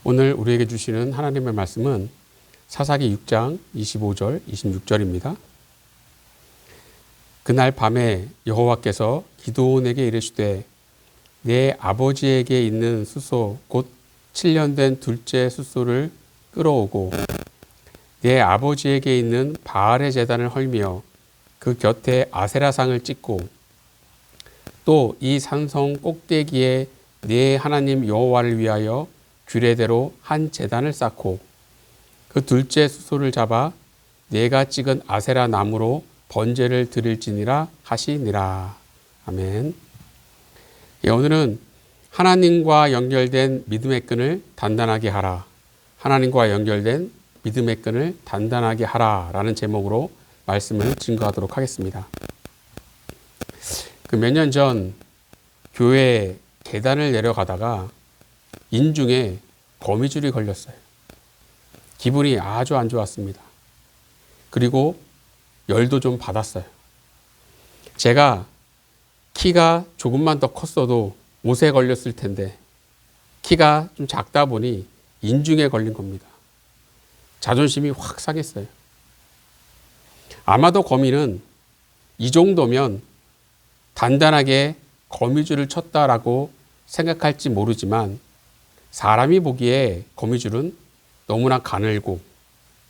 오늘 우리에게 주시는 하나님의 말씀은 사사기 6장 25절, 26절입니다. 그날 밤에 여호와께서 기드온에게 이르시되 내 아버지에게 있는 숫소 곧 7년 된 둘째 숫소를 끌어오고 내 아버지에게 있는 바알의 제단을 헐며 그 곁에 아세라상을 찍고 또 이 산성 꼭대기에 네 하나님 여호와를 위하여 규례대로 한 제단을 쌓고 그 둘째 숫소를 잡아 내가 찍은 아세라 나무로 번제를 드릴지니라 하시니라. 아멘. 오늘은 하나님과 연결된 믿음의 끈을 단단하게 하라. 하나님과 연결된 믿음의 끈을 단단하게 하라 라는 제목으로 말씀을 증거하도록 하겠습니다. 몇 년 전 교회 계단을 내려가다가 인중에 거미줄이 걸렸어요. 기분이 아주 안 좋았습니다. 그리고 열도 좀 받았어요. 제가 키가 조금만 더 컸어도 옷에 걸렸을 텐데 키가 좀 작다 보니 인중에 걸린 겁니다. 자존심이 확 상했어요. 아마도 거미는 이 정도면 단단하게 거미줄을 쳤다라고 생각할지 모르지만 사람이 보기에 거미줄은 너무나 가늘고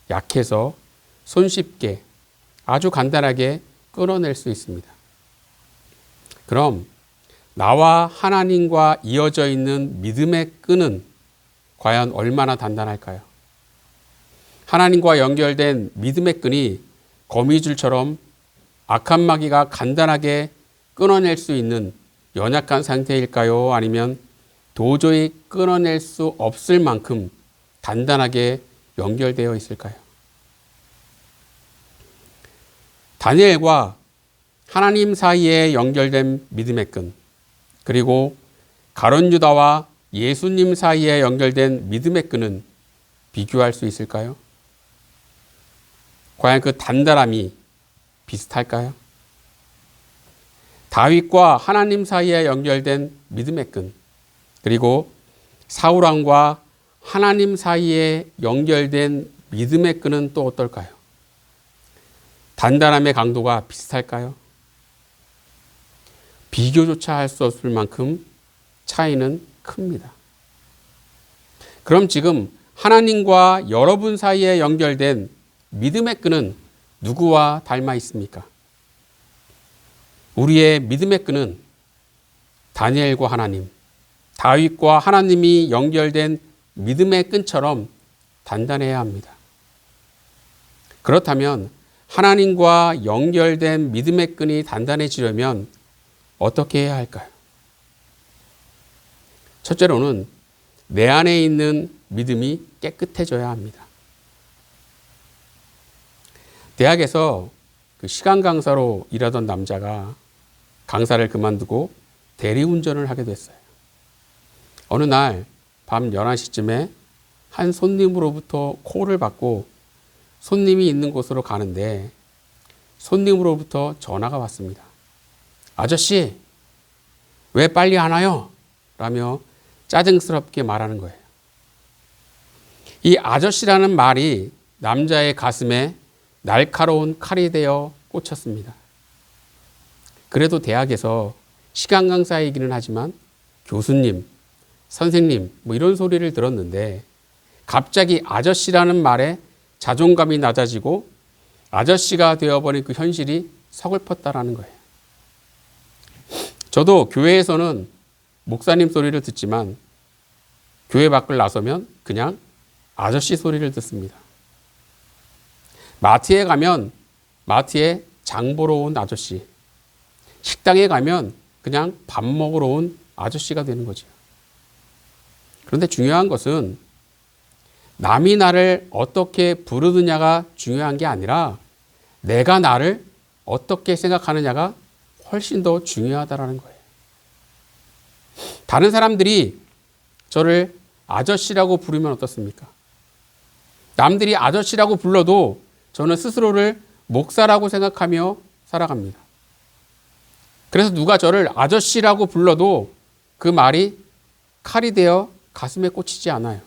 약해서 손쉽게 아주 간단하게 끊어낼 수 있습니다. 그럼 나와 하나님과 이어져 있는 믿음의 끈은 과연 얼마나 단단할까요? 하나님과 연결된 믿음의 끈이 거미줄처럼 악한 마귀가 간단하게 끊어낼 수 있는 연약한 상태일까요? 아니면 도저히 끊어낼 수 없을 만큼 단단하게 연결되어 있을까요? 다니엘과 하나님 사이에 연결된 믿음의 끈, 그리고 가룟 유다와 예수님 사이에 연결된 믿음의 끈은 비교할 수 있을까요? 과연 그 단단함이 비슷할까요? 다윗과 하나님 사이에 연결된 믿음의 끈, 그리고 사울 왕과 하나님 사이에 연결된 믿음의 끈은 또 어떨까요? 단단함의 강도가 비슷할까요? 비교조차 할 수 없을 만큼 차이는 큽니다. 그럼 지금 하나님과 여러분 사이에 연결된 믿음의 끈은 누구와 닮아 있습니까? 우리의 믿음의 끈은 다니엘과 하나님, 다윗과 하나님이 연결된 믿음의 끈처럼 단단해야 합니다. 그렇다면 하나님과 연결된 믿음의 끈이 단단해지려면 어떻게 해야 할까요? 첫째로는 내 안에 있는 믿음이 깨끗해져야 합니다. 대학에서 시간 강사로 일하던 남자가 강사를 그만두고 대리운전을 하게 됐어요. 어느 날 밤 11시쯤에 한 손님으로부터 콜을 받고 손님이 있는 곳으로 가는데 손님으로부터 전화가 왔습니다. 아저씨, 왜 빨리 안 와요? 라며 짜증스럽게 말하는 거예요. 이 아저씨라는 말이 남자의 가슴에 날카로운 칼이 되어 꽂혔습니다. 그래도 대학에서 시간 강사이기는 하지만 교수님, 선생님 이런 소리를 들었는데 갑자기 아저씨라는 말에 자존감이 낮아지고 아저씨가 되어버린 그 현실이 서글펐다라는 거예요. 저도 교회에서는 목사님 소리를 듣지만 교회 밖을 나서면 그냥 아저씨 소리를 듣습니다. 마트에 가면 마트에 장 보러 온 아저씨, 식당에 가면 그냥 밥 먹으러 온 아저씨가 되는 거죠. 그런데 중요한 것은 남이 나를 어떻게 부르느냐가 중요한 게 아니라 내가 나를 어떻게 생각하느냐가 훨씬 더 중요하다는 거예요. 다른 사람들이 저를 아저씨라고 부르면 어떻습니까? 남들이 아저씨라고 불러도 저는 스스로를 목사라고 생각하며 살아갑니다. 그래서 누가 저를 아저씨라고 불러도 그 말이 칼이 되어 가슴에 꽂히지 않아요.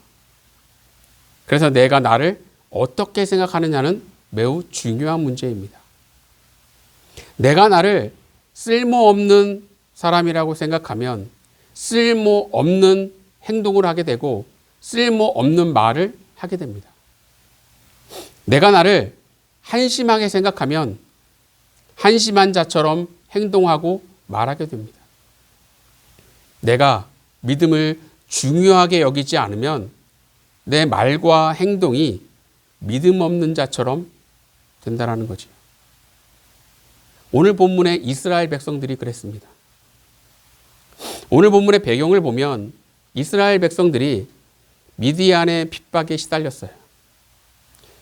그래서 내가 나를 어떻게 생각하느냐는 매우 중요한 문제입니다. 내가 나를 쓸모없는 사람이라고 생각하면 쓸모없는 행동을 하게 되고 쓸모없는 말을 하게 됩니다. 내가 나를 한심하게 생각하면 한심한 자처럼 행동하고 말하게 됩니다. 내가 믿음을 중요하게 여기지 않으면 내 말과 행동이 믿음 없는 자처럼 된다는 거죠. 오늘 본문의 이스라엘 백성들이 그랬습니다. 오늘 본문의 배경을 보면 이스라엘 백성들이 미디안의 핍박에 시달렸어요.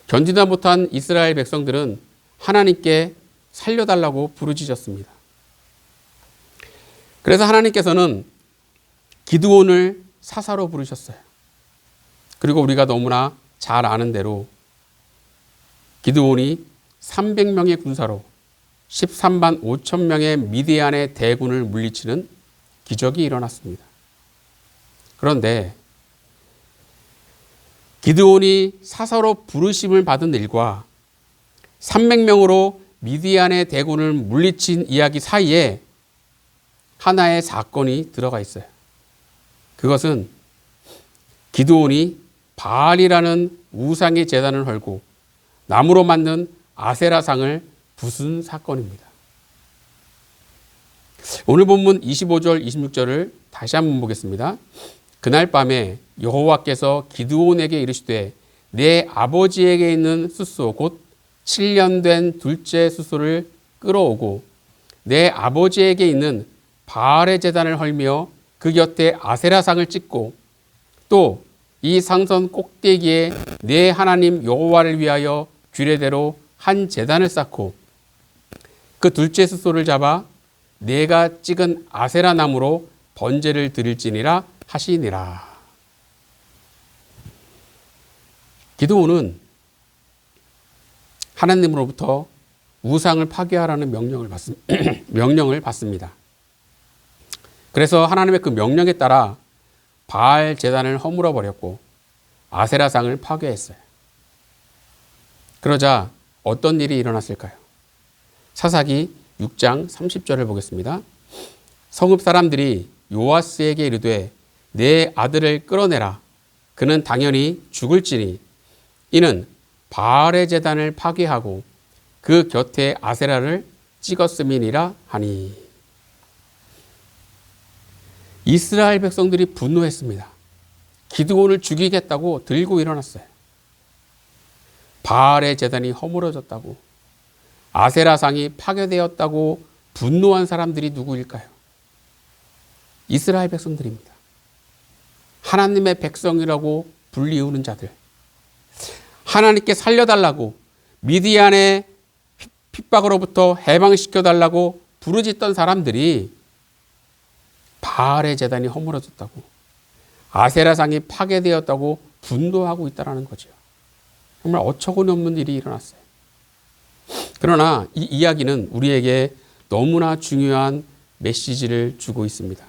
견디다 못한 이스라엘 백성들은 하나님께 살려달라고 부르짖었습니다. 그래서 하나님께서는 기드온을 사사로 부르셨어요. 그리고 우리가 너무나 잘 아는 대로 기드온이 300명의 군사로 13만 5천 명의 미디안의 대군을 물리치는 기적이 일어났습니다. 그런데 기드온이 사사로 부르심을 받은 일과 300명으로 미디안의 대군을 물리친 이야기 사이에 하나의 사건이 들어가 있어요. 그것은 기드온이 바알이라는 우상의 제단을 헐고 나무로 만든 아세라상을 부순 사건입니다. 오늘 본문 25절 26절을 다시 한번 보겠습니다. 그날 밤에 여호와께서 기드온에게 이르시되 내 아버지에게 있는 숫소 곧 7년 된 둘째 숫소를 끌어오고 내 아버지에게 있는 바알의 제단을 헐며 그 곁에 아세라상을 찍고 또 이 상선 꼭대기에 내 하나님 여호와를 위하여 규례대로 한 제단을 쌓고 그 둘째 숫소를 잡아 내가 찍은 아세라 나무로 번제를 드릴지니라 하시니라. 기드온은 하나님으로부터 우상을 파괴하라는 명령을 받습니다. 그래서 하나님의 그 명령에 따라 바알 제단을 허물어 버렸고 아세라상을 파괴했어요. 그러자 어떤 일이 일어났을까요? 사사기 6장 30절을 보겠습니다. 성읍 사람들이 요아스에게 이르되 내 아들을 끌어내라. 그는 당연히 죽을지니 이는 바알의 제단을 파괴하고 그 곁에 아세라를 찍었음이니라 하니. 이스라엘 백성들이 분노했습니다. 기드온을 죽이겠다고 들고 일어났어요. 바알의 제단이 허물어졌다고, 아세라상이 파괴되었다고 분노한 사람들이 누구일까요? 이스라엘 백성들입니다. 하나님의 백성이라고 불리우는 자들, 하나님께 살려달라고 미디안의 핍박으로부터 해방시켜달라고 부르짖던 사람들이 바알의 제단이 허물어졌다고, 아세라상이 파괴되었다고 분노하고 있다는 거죠. 정말 어처구니 없는 일이 일어났어요. 그러나 이 이야기는 우리에게 너무나 중요한 메시지를 주고 있습니다.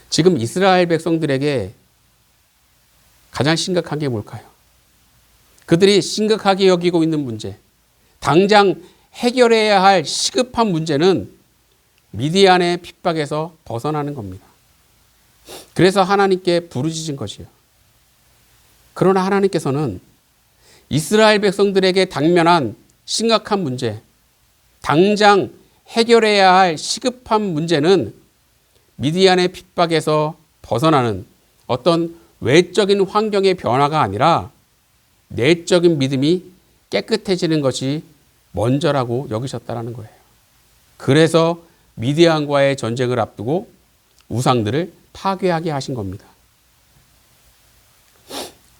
지금 이스라엘 백성들에게 가장 심각한 게 뭘까요? 그들이 심각하게 여기고 있는 문제, 당장 해결해야 할 시급한 문제는 미디안의 핍박에서 벗어나는 겁니다. 그래서 하나님께 부르짖은 것이요. 그러나 하나님께서는 이스라엘 백성들에게 당면한 심각한 문제, 당장 해결해야 할 시급한 문제는 미디안의 핍박에서 벗어나는 어떤 외적인 환경의 변화가 아니라 내적인 믿음이 깨끗해지는 것이 먼저라고 여기셨다는 거예요. 그래서 미디안과의 전쟁을 앞두고 우상들을 파괴하게 하신 겁니다.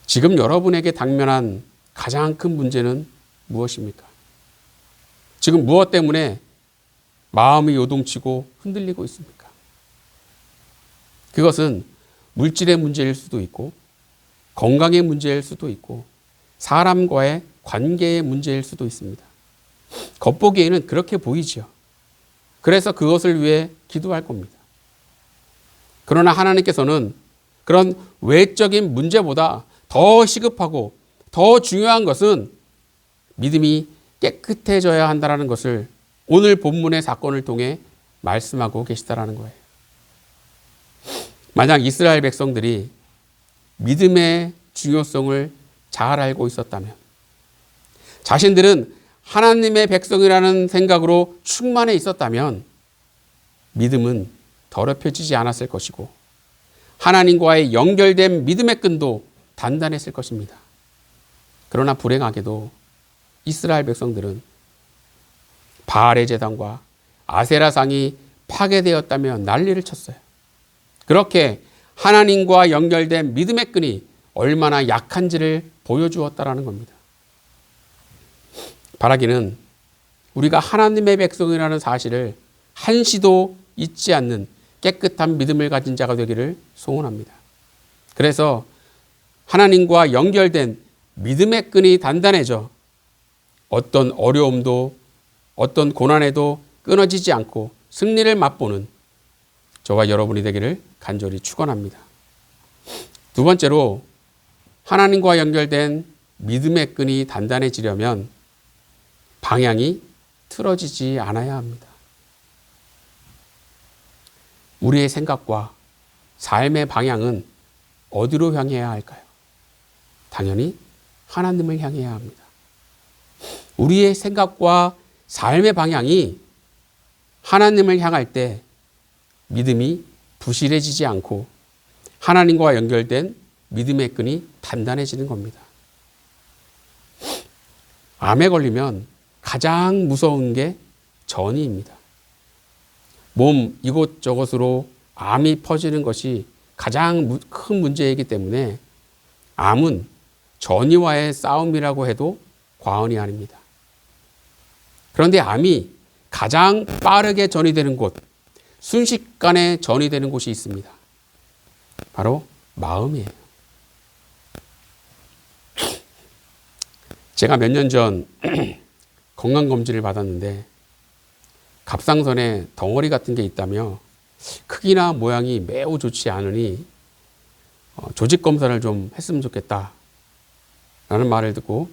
지금 여러분에게 당면한 가장 큰 문제는 무엇입니까? 지금 무엇 때문에 마음이 요동치고 흔들리고 있습니까? 그것은 물질의 문제일 수도 있고 건강의 문제일 수도 있고 사람과의 관계의 문제일 수도 있습니다. 겉보기에는 그렇게 보이죠. 그래서 그것을 위해 기도할 겁니다. 그러나 하나님께서는 그런 외적인 문제보다 더 시급하고 더 중요한 것은 믿음이 깨끗해져야 한다는 것을 오늘 본문의 사건을 통해 말씀하고 계시다라는 거예요. 만약 이스라엘 백성들이 믿음의 중요성을 잘 알고 있었다면, 자신들은 하나님의 백성이라는 생각으로 충만해 있었다면 믿음은 더럽혀지지 않았을 것이고 하나님과의 연결된 믿음의 끈도 단단했을 것입니다. 그러나 불행하게도 이스라엘 백성들은 바알의 제단과 아세라상이 파괴되었다며 난리를 쳤어요. 그렇게 하나님과 연결된 믿음의 끈이 얼마나 약한지를 보여주었다라는 겁니다. 바라기는 우리가 하나님의 백성이라는 사실을 한시도 잊지 않는 깨끗한 믿음을 가진 자가 되기를 소원합니다. 그래서 하나님과 연결된 믿음의 끈이 단단해져 어떤 어려움도 어떤 고난에도 끊어지지 않고 승리를 맛보는 저와 여러분이 되기를 간절히 축원합니다. 두 번째로, 하나님과 연결된 믿음의 끈이 단단해지려면 방향이 틀어지지 않아야 합니다. 우리의 생각과 삶의 방향은 어디로 향해야 할까요? 당연히 하나님을 향해야 합니다. 우리의 생각과 삶의 방향이 하나님을 향할 때 믿음이 부실해지지 않고 하나님과 연결된 믿음의 끈이 단단해지는 겁니다. 암에 걸리면 가장 무서운 게 전이입니다. 몸 이곳저곳으로 암이 퍼지는 것이 가장 큰 문제이기 때문에 암은 전이와의 싸움이라고 해도 과언이 아닙니다. 그런데 암이 가장 빠르게 전이되는 곳, 순식간에 전이되는 곳이 있습니다. 바로 마음이에요. 제가 몇 년 전 건강검진을 받았는데 갑상선에 덩어리 같은 게 있다며 크기나 모양이 매우 좋지 않으니 조직검사를 좀 했으면 좋겠다 라는 말을 듣고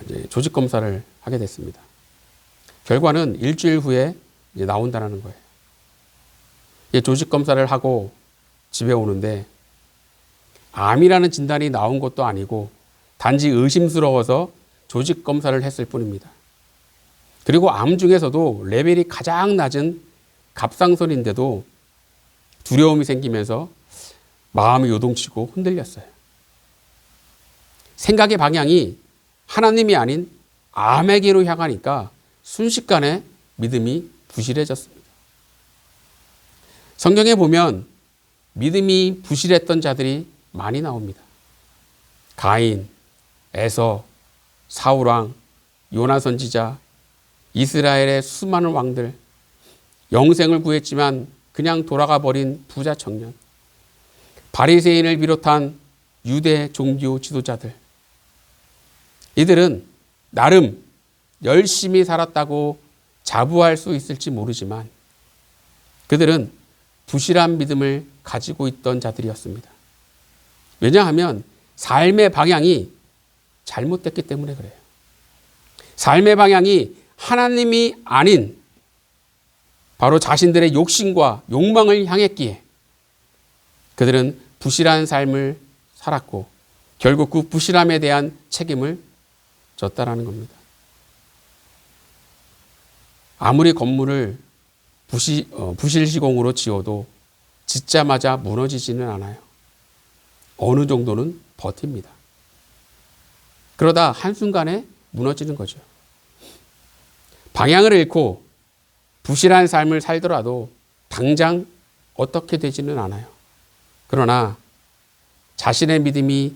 이제 조직검사를 하게 됐습니다. 결과는 일주일 후에 이제 나온다는 거예요. 조직검사를 하고 집에 오는데 암이라는 진단이 나온 것도 아니고 단지 의심스러워서 조직검사를 했을 뿐입니다. 그리고 암 중에서도 레벨이 가장 낮은 갑상선인데도 두려움이 생기면서 마음이 요동치고 흔들렸어요. 생각의 방향이 하나님이 아닌 암에게로 향하니까 순식간에 믿음이 부실해졌습니다. 성경에 보면 믿음이 부실했던 자들이 많이 나옵니다. 가인, 에서, 사울왕, 요나 선지자, 이스라엘의 수많은 왕들, 영생을 구했지만 그냥 돌아가 버린 부자 청년, 바리새인을 비롯한 유대 종교 지도자들, 이들은 나름 열심히 살았다고 자부할 수 있을지 모르지만 그들은 부실한 믿음을 가지고 있던 자들이었습니다. 왜냐하면 삶의 방향이 잘못됐기 때문에 그래요. 삶의 방향이 하나님이 아닌 바로 자신들의 욕심과 욕망을 향했기에 그들은 부실한 삶을 살았고 결국 그 부실함에 대한 책임을 졌다라는 겁니다. 아무리 건물을 부실시공으로 지어도 짓자마자 무너지지는 않아요. 어느 정도는 버팁니다. 그러다 한순간에 무너지는 거죠. 방향을 잃고 부실한 삶을 살더라도 당장 어떻게 되지는 않아요. 그러나 자신의 믿음이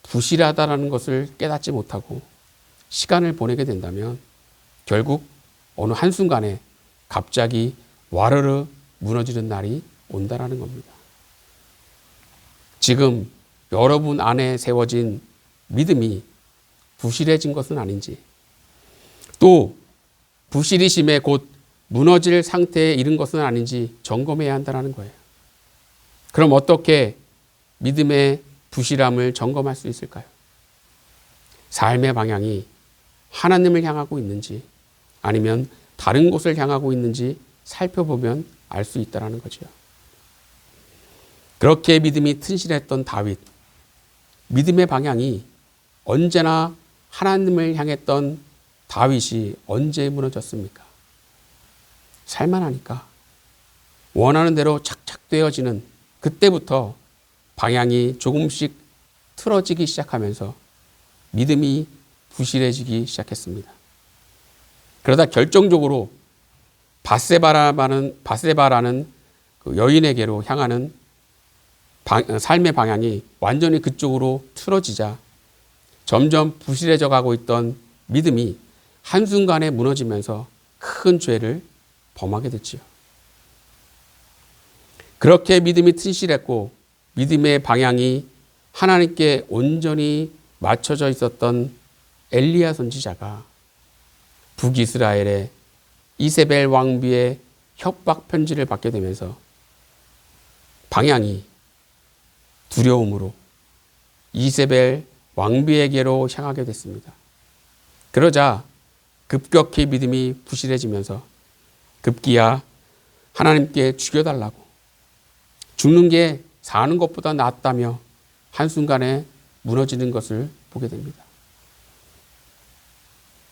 부실하다는 것을 깨닫지 못하고 시간을 보내게 된다면 결국 어느 한순간에 갑자기 와르르 무너지는 날이 온다라는 겁니다. 지금 여러분 안에 세워진 믿음이 부실해진 것은 아닌지, 또 부실이 심해 곧 무너질 상태에 이른 것은 아닌지 점검해야 한다는 거예요. 그럼 어떻게 믿음의 부실함을 점검할 수 있을까요? 삶의 방향이 하나님을 향하고 있는지 아니면 다른 곳을 향하고 있는지 살펴보면 알 수 있다는 거죠. 그렇게 믿음이 튼실했던 다윗, 믿음의 방향이 언제나 하나님을 향했던 다윗이 언제 무너졌습니까? 살만하니까 원하는 대로 착착 되어지는 그때부터 방향이 조금씩 틀어지기 시작하면서 믿음이 부실해지기 시작했습니다. 그러다 결정적으로 바세바라는 그 여인에게로 향하는 삶의 방향이 완전히 그쪽으로 틀어지자 점점 부실해져 가고 있던 믿음이 한순간에 무너지면서 큰 죄를 범하게 됐지요. 그렇게 믿음이 튼실했고 믿음의 방향이 하나님께 온전히 맞춰져 있었던 엘리야 선지자가 북이스라엘의 이세벨 왕비의 협박 편지를 받게 되면서 방향이 두려움으로 이세벨 왕비에게로 향하게 됐습니다. 그러자 급격히 믿음이 부실해지면서 급기야 하나님께 죽여달라고, 죽는 게 사는 것보다 낫다며 한순간에 무너지는 것을 보게 됩니다.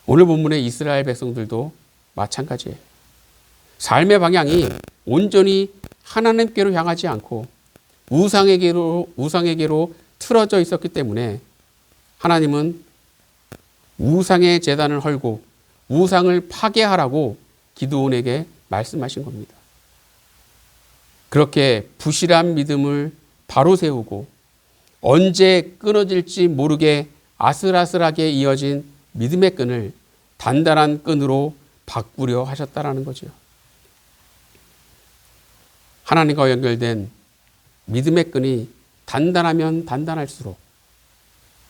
오늘 본문의 이스라엘 백성들도 마찬가지예요. 삶의 방향이 온전히 하나님께로 향하지 않고 우상에게로 틀어져 있었기 때문에 하나님은 우상의 제단을 헐고 우상을 파괴하라고 기드온에게 말씀하신 겁니다. 그렇게 부실한 믿음을 바로 세우고 언제 끊어질지 모르게 아슬아슬하게 이어진 믿음의 끈을 단단한 끈으로 바꾸려 하셨다라는 거죠. 하나님과 연결된 믿음의 끈이 단단하면 단단할수록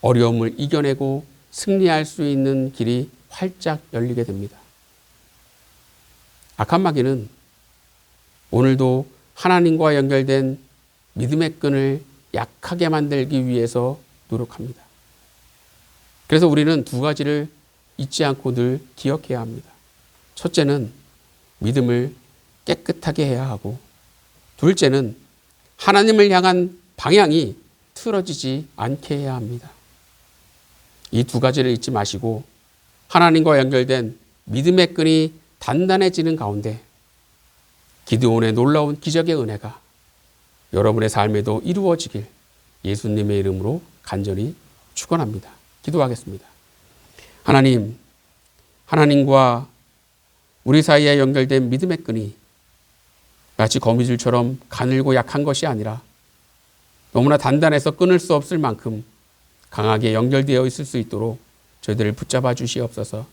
어려움을 이겨내고 승리할 수 있는 길이 활짝 열리게 됩니다. 악한 마귀는 오늘도 하나님과 연결된 믿음의 끈을 약하게 만들기 위해서 노력합니다. 그래서 우리는 두 가지를 잊지 않고 늘 기억해야 합니다. 첫째는 믿음을 깨끗하게 해야 하고, 둘째는 하나님을 향한 방향이 틀어지지 않게 해야 합니다. 이 두 가지를 잊지 마시고 하나님과 연결된 믿음의 끈이 단단해지는 가운데 기드온의 놀라운 기적의 은혜가 여러분의 삶에도 이루어지길 예수님의 이름으로 간절히 축원합니다. 기도하겠습니다. 하나님, 하나님과 우리 사이에 연결된 믿음의 끈이 마치 거미줄처럼 가늘고 약한 것이 아니라 너무나 단단해서 끊을 수 없을 만큼 강하게 연결되어 있을 수 있도록 저희들을 붙잡아 주시옵소서.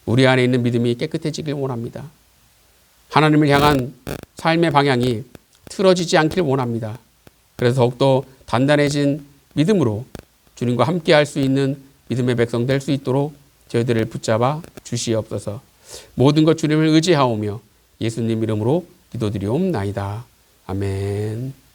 우리 안에 있는 믿음이 깨끗해지길 원합니다. 하나님을 향한 삶의 방향이 틀어지지 않길 원합니다. 그래서 더욱더 단단해진 믿음으로 주님과 함께 할 수 있는 믿음의 백성 될 수 있도록 저희들을 붙잡아 주시옵소서. 모든 것 주님을 의지하오며 예수님 이름으로 기도드리옵나이다. 아멘.